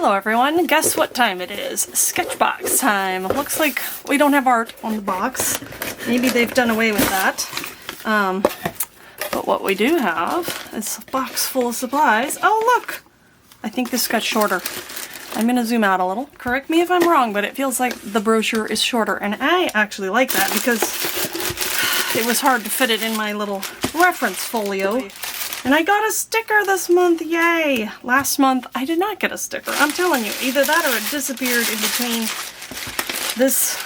Hello everyone, guess what time it is? Sketchbox time. Looks like we don't have art on the box. Maybe they've done away with that. But what we do have is a box full of supplies. Oh look! I think this got shorter. I'm gonna zoom out a little. Correct me if I'm wrong, but it feels like the brochure is shorter. And I actually like that because it was hard to fit it in my little reference folio. And I got a sticker this month, yay! Last month, I did not get a sticker. I'm telling you, either that or it disappeared in between this.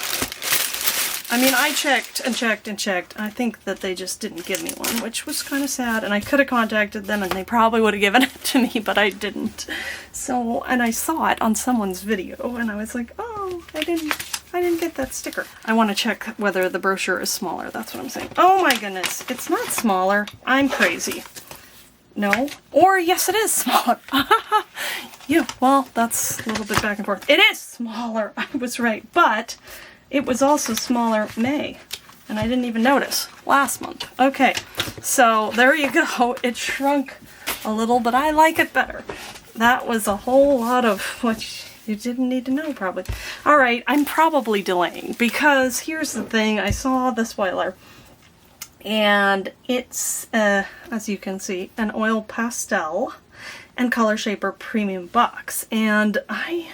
I mean, I checked and checked and checked. I think that they just didn't give me one, which was kind of sad. And I could have contacted them and they probably would have given it to me, but I didn't. So, and I saw it on someone's video and I was like, oh, I didn't get that sticker. I want to check whether the brochure is smaller. That's what I'm saying. Oh my goodness, it's not smaller. I'm crazy. No. Or yes, it is smaller. Yeah, well, that's a little bit back and forth. It is smaller. I was right. But it was also smaller May. And I didn't even notice last month. Okay, so there you go. It shrunk a little, but I like it better. That was a whole lot of what you didn't need to know, probably. All right, I'm probably delaying because here's the thing. I saw the spoiler. And it's, as you can see, an oil pastel and color shaper premium box. And I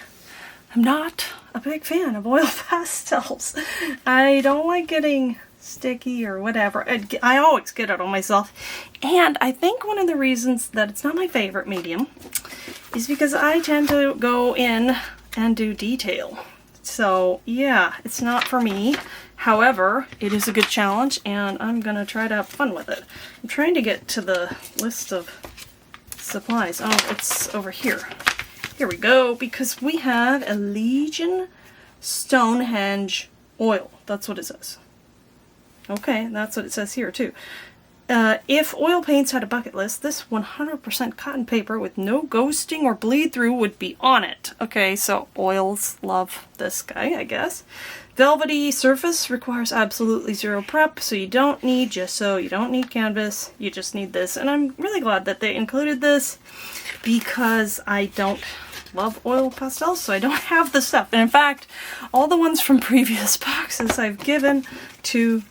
am not a big fan of oil pastels. I don't like getting sticky or whatever. I always get it on myself. And I think one of the reasons that it's not my favorite medium is because I tend to go in and do detail. So yeah, it's not for me. However, it is a good challenge and I'm gonna try to have fun with it. I'm trying to get to the list of supplies. Oh, it's over here. Here we go, because we have a Legion Stonehenge oil. That's what it says. Okay, that's what it says here too. If oil paints had a bucket list, this 100% cotton paper with no ghosting or bleed through would be on it. Okay, so oils love this guy, I guess. Velvety surface requires absolutely zero prep, so you don't need gesso, you don't need canvas, you just need this. And I'm really glad that they included this because I don't love oil pastels, so I don't have the stuff. And in fact, all the ones from previous boxes I've given to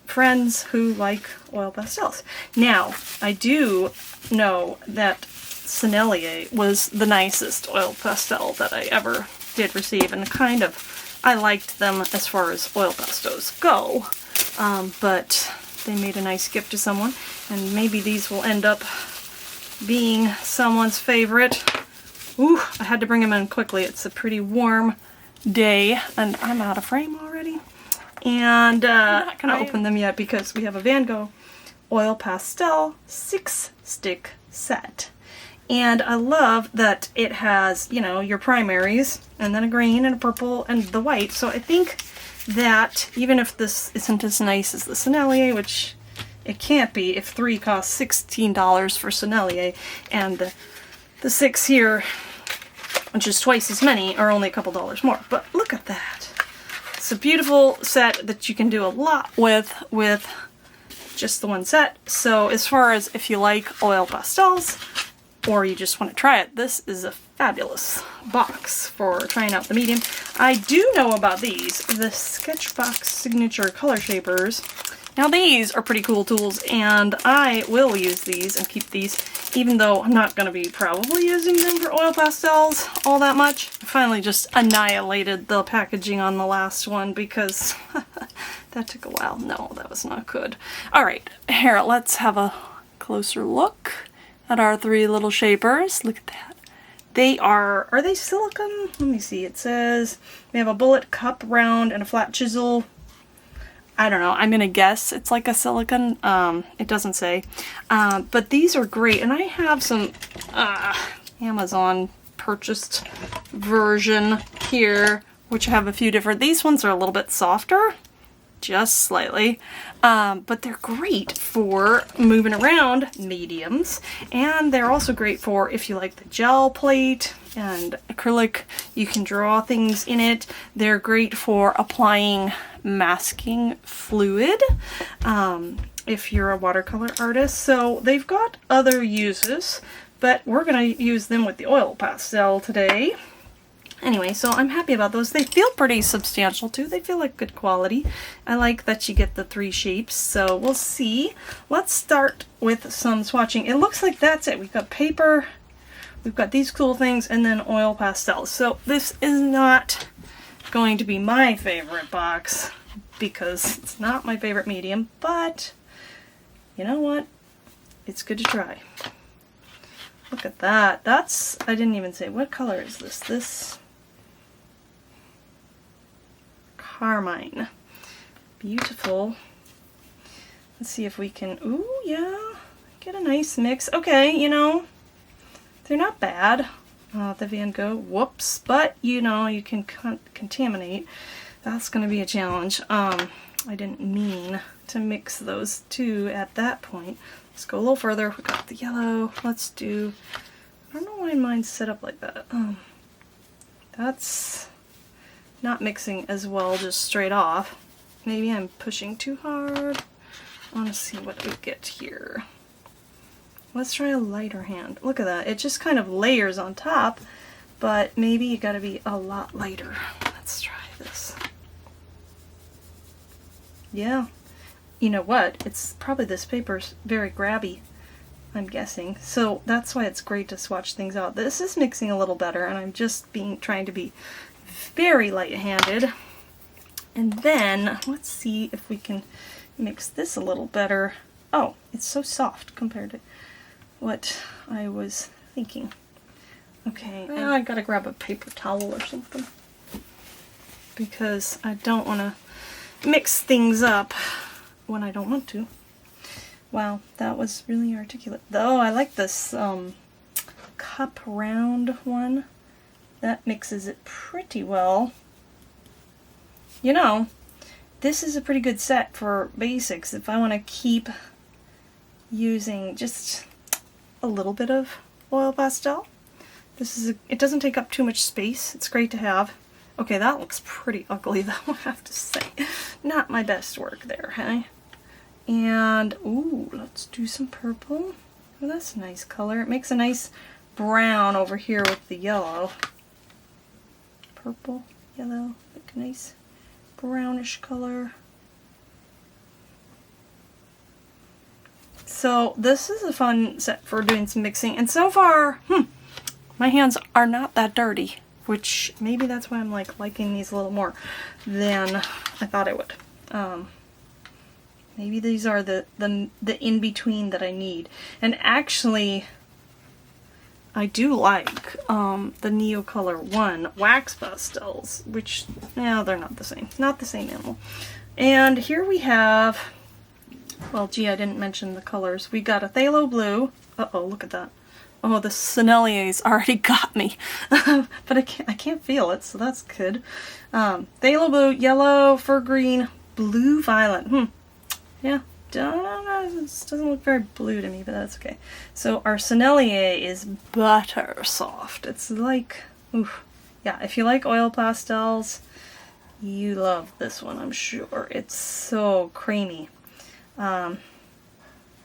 friends who like oil pastels. Now, I do know that Sennelier was the nicest oil pastel that I ever did receive, and I liked them as far as oil pastels go, but they made a nice gift to someone, and maybe these will end up being someone's favorite. Ooh, I had to bring them in quickly. It's a pretty warm day, and I'm out of frame already. And I'm not going to open them yet because we have a Van Gogh oil pastel 6-stick set. And I love that it has, you know, your primaries, and then a green and a purple and the white. So I think that even if this isn't as nice as the Sennelier, which it can't be if 3 costs $16 for Sennelier, and the 6 here, which is twice as many, are only a couple dollars more. But look at that. It's a beautiful set that you can do a lot with just the one set. So as far as if you like oil pastels, or you just want to try it, this is a fabulous box for trying out the medium. I do know about these, the Sketchbox Signature Color Shapers. Now these are pretty cool tools, and I will use these and keep these, even though I'm not going to be probably using them for oil pastels all that much. I finally just annihilated the packaging on the last one because that took a while. No, that was not good. Alright, here, let's have a closer look at our 3 little shapers. Look at that. They are they silicone? Let me see. It says we have a bullet cup round and a flat chisel. I don't know. I'm gonna guess it's like a silicone. It doesn't say. But these are great. And I have some Amazon purchased version here, which have a few different. These ones are a little bit softer. Just slightly, but they're great for moving around mediums, and they're also great for if you like the gel plate and acrylic, you can draw things in it. They're great for applying masking fluid if you're a watercolor artist. So they've got other uses, but we're going to use them with the oil pastel today. Anyway, so I'm happy about those. They feel pretty substantial too. They feel like good quality. I like that you get the 3 shapes, so we'll see. Let's start with some swatching. It looks like that's it. We've got paper, we've got these cool things, and then oil pastels. So this is not going to be my favorite box because it's not my favorite medium, but you know what? It's good to try. Look at that. That's, I didn't even say, what color is this? This carmine. Beautiful. Let's see if we can, ooh, yeah, get a nice mix. Okay, you know, they're not bad. The Van Gogh, whoops, but you know, you can contaminate. That's going to be a challenge. I didn't mean to mix those two at that point. Let's go a little further. We got the yellow. Let's do, I don't know why mine's set up like that. That's not mixing as well just straight off. Maybe I'm pushing too hard. I want to see what we get here. Let's try a lighter hand. Look at that. It just kind of layers on top, but maybe you gotta be a lot lighter. Let's try this. Yeah. You know what? It's probably this paper's very grabby, I'm guessing. So that's why it's great to swatch things out. This is mixing a little better, and I'm just trying to be very light-handed. And then let's see if we can mix this a little better. Oh, it's so soft compared to what I was thinking. Okay, and I gotta grab a paper towel or something because I don't want to mix things up when I don't want to. Wow, that was really articulate. Though I like this cup round one. That mixes it pretty well. You know, this is a pretty good set for basics if I want to keep using just a little bit of oil pastel. This is it doesn't take up too much space. It's great to have. Okay, that looks pretty ugly though, I have to say. Not my best work there, hey? And, ooh, let's do some purple. Oh, that's a nice color. It makes a nice brown over here with the yellow. Purple, yellow, like a nice brownish color. So this is a fun set for doing some mixing, and so far, my hands are not that dirty, which maybe that's why I'm liking these a little more than I thought I would. Maybe these are the in-between that I need. And actually, I do like the Neocolor 1 wax pastels, which, no, they're not the same. Not the same animal. And here we have, well, gee, I didn't mention the colors. We got a phthalo blue. Uh-oh, look at that. Oh, the Sennelier's already got me. But I can't feel it, so that's good. Phthalo blue, yellow, fur green, blue violet. Yeah, this doesn't look very blue to me, but that's okay. So our Sennelier is butter soft. It's like, oof. Yeah, if you like oil pastels, you love this one, I'm sure. It's so creamy. But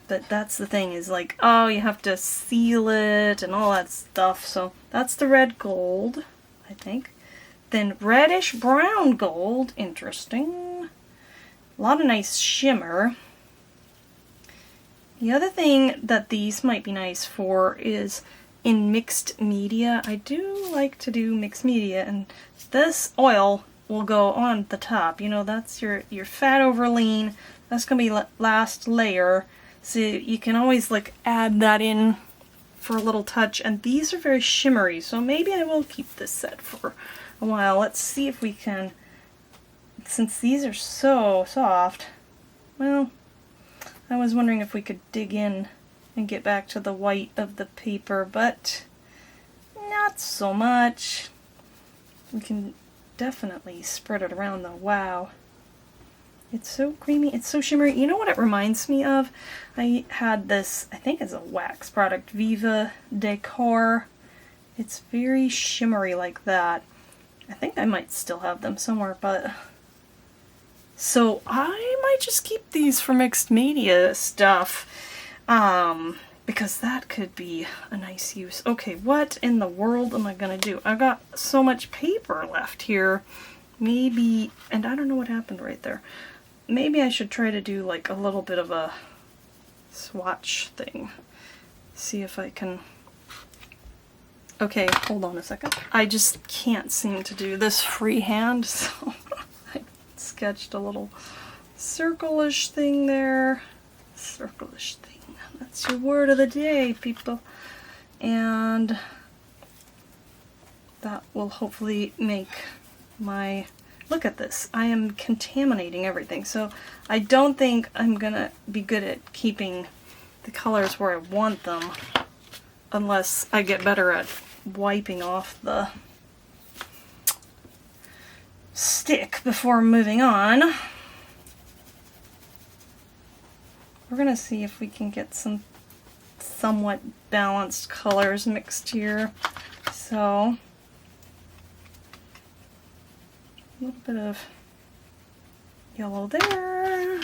that's the thing, is like, oh, you have to seal it and all that stuff. So that's the red gold, I think. Then reddish brown gold, interesting. A lot of nice shimmer. The other thing that these might be nice for is in mixed media. I do like to do mixed media, and this oil will go on the top. You know, that's your fat over lean. That's going to be last layer. So you can always like add that in for a little touch. And these are very shimmery, so maybe I will keep this set for a while. Let's see if we can, since these are so soft, well, I was wondering if we could dig in and get back to the white of the paper, but not so much. We can definitely spread it around though. Wow. It's so creamy, it's so shimmery. You know what it reminds me of? I had this, I think it's a wax product, Viva Decor. It's very shimmery like that. I think I might still have them somewhere, but... So I might just keep these for mixed media stuff. because that could be a nice use. Okay, what in the world am I gonna do? I've got so much paper left here. Maybe, and I don't know what happened right there. Maybe I should try to do like a little bit of a swatch thing. See if I can... Okay, hold on a second. I just can't seem to do this freehand, so I sketched a little circle-ish thing there. Circle-ish thing. That's your word of the day, people. And that will hopefully make my... Look at this. I am contaminating everything. So I don't think I'm gonna be good at keeping the colors where I want them unless I get better at wiping off the stick before moving on. We're gonna see if we can get some somewhat balanced colors mixed here. So a little bit of yellow there.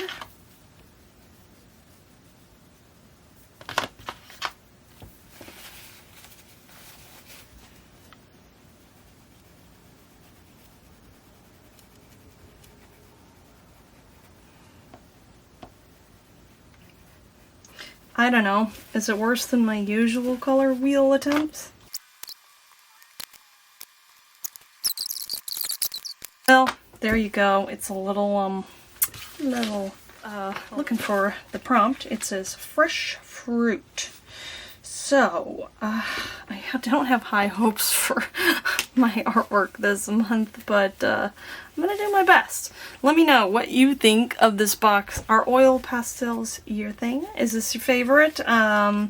I don't know. Is it worse than my usual color wheel attempts? Well, there you go. It's a little, looking for the prompt. It says fresh fruit. So, I don't have high hopes for my artwork this month, but I'm gonna do my best. Let me know what you think of this box. Are oil pastels your thing? Is this your favorite? Yeah,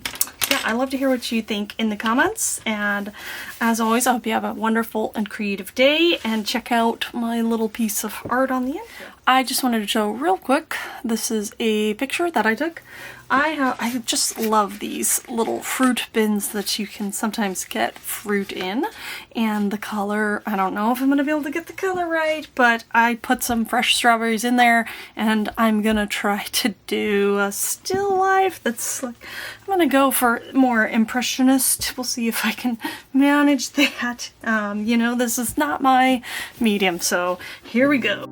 I'd love to hear what you think in the comments. And as always, I hope you have a wonderful and creative day, and check out my little piece of art on the end. I just wanted to show real quick. This is a picture that I took. I just love these little fruit bins that you can sometimes get fruit in, and the color, I don't know if I'm gonna be able to get the color right, but I put some fresh strawberries in there, and I'm gonna try to do a still life that's like, I'm gonna go for more impressionist. We'll see if I can manage that. You know, this is not my medium, so here we go.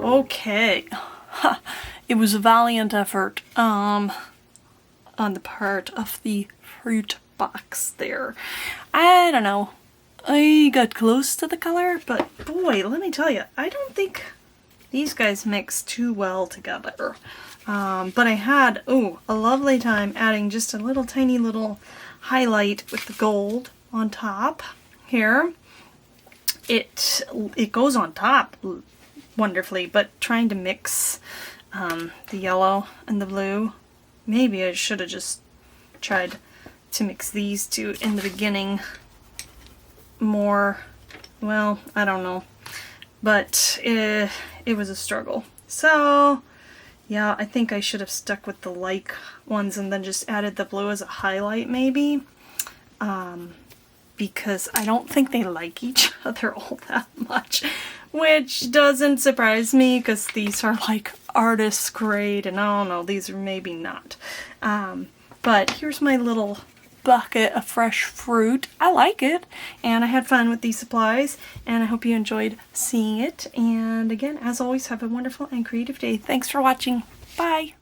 Okay, it was a valiant effort on the part of the fruit box there. I don't know, I got close to the color, but boy, let me tell you, I don't think these guys mix too well together. But I had, a lovely time adding just a little tiny little highlight with the gold on top here. It goes on top wonderfully, but trying to mix the yellow and the blue, maybe I should have just tried to mix these two in the beginning more. Well, I don't know, but it was a struggle. So yeah, I think I should have stuck with the like ones and then just added the blue as a highlight maybe. because I don't think they like each other all that much, which doesn't surprise me because these are like artist's grade, and I don't know, these are maybe not. But here's my little bucket of fresh fruit. I like it, and I had fun with these supplies, and I hope you enjoyed seeing it. And again, as always, have a wonderful and creative day. Thanks for watching. Bye!